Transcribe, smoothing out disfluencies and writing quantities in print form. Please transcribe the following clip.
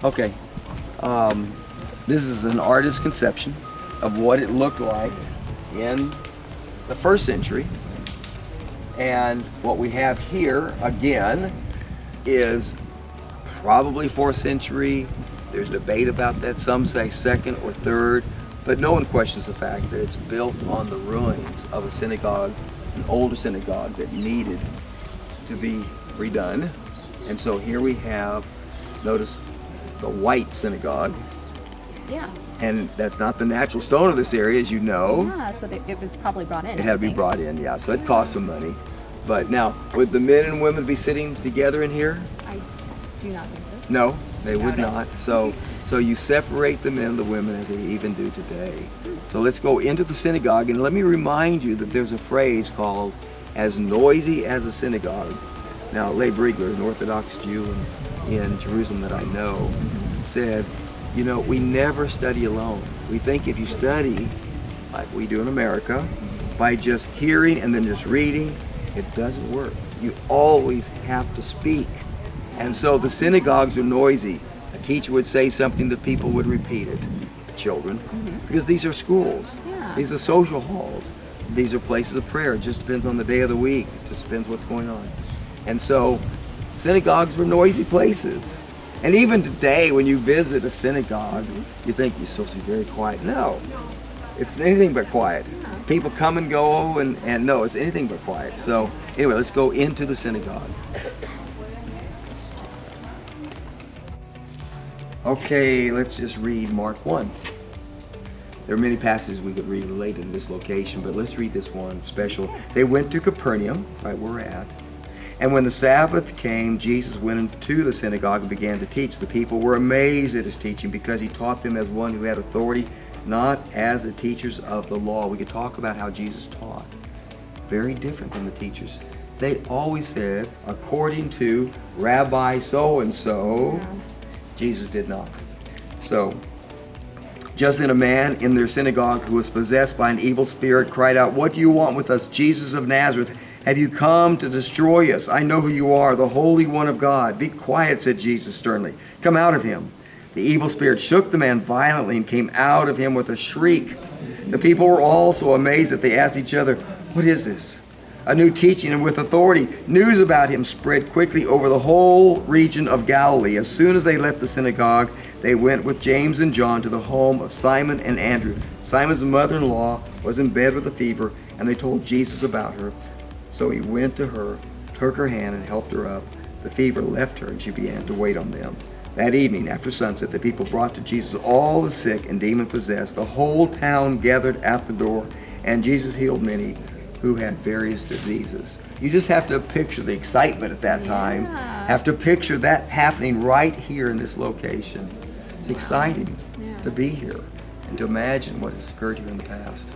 Okay. This is an artist's conception of what it looked like in the first century. And what we have here, again, is probably 4th century. There's debate about that. Some say 2nd or 3rd, but no one questions the fact that it's built on the ruins of a synagogue, an older synagogue that needed to be redone. And so here we have, notice, the white synagogue. Yeah. And that's not the natural stone of this area, as you know. Yeah, so it was probably brought in. It had to be brought in, yeah, so it cost some money. But now, would the men and women be sitting together in here? I do not think so. No, they would not. So you separate the men and the women as they even do today. So let's go into the synagogue, and let me remind you that there's a phrase called "as noisy as a synagogue." Now, Leigh Briegler, an Orthodox Jew in Jerusalem that I know, said, you know, we never study alone. We think if you study, like we do in America, by just hearing and then just reading, it doesn't work. You always have to speak. And so the synagogues are noisy. A teacher would say something, the people would repeat it. Children, because these are schools. Yeah. These are social halls. These are places of prayer. It just depends on the day of the week. It just depends what's going on. And so synagogues were noisy places. And even today, when you visit a synagogue, you think you're supposed to be very quiet. No, it's anything but quiet. People come and go, and no, it's anything but quiet. So anyway, let's go into the synagogue. Okay, let's just read Mark 1. There are many passages we could read related to this location, but let's read this one special. They went to Capernaum, right where we're at. And when the Sabbath came, Jesus went into the synagogue and began to teach. The people were amazed at his teaching because he taught them as one who had authority, not as the teachers of the law. We could talk about how Jesus taught. Very different than the teachers. They always said, according to Rabbi so-and-so. Jesus did not. So, just then a man in their synagogue who was possessed by an evil spirit cried out, "What do you want with us, Jesus of Nazareth? Have you come to destroy us? I know who you are, the Holy One of God." "Be quiet," said Jesus sternly. "Come out of him." The evil spirit shook the man violently and came out of him with a shriek. The people were all so amazed that they asked each other, "What is this? A new teaching and with authority." News about him spread quickly over the whole region of Galilee. As soon as they left the synagogue, they went with James and John to the home of Simon and Andrew. Simon's mother-in-law was in bed with a fever, and they told Jesus about her. So he went to her, took her hand, and helped her up. The fever left her, and she began to wait on them. That evening, after sunset, the people brought to Jesus all the sick and demon-possessed. The whole town gathered at the door, and Jesus healed many who had various diseases. You just have to picture the excitement at that time. Have to picture that happening right here in this location. It's exciting to be here and to imagine what has occurred here in the past.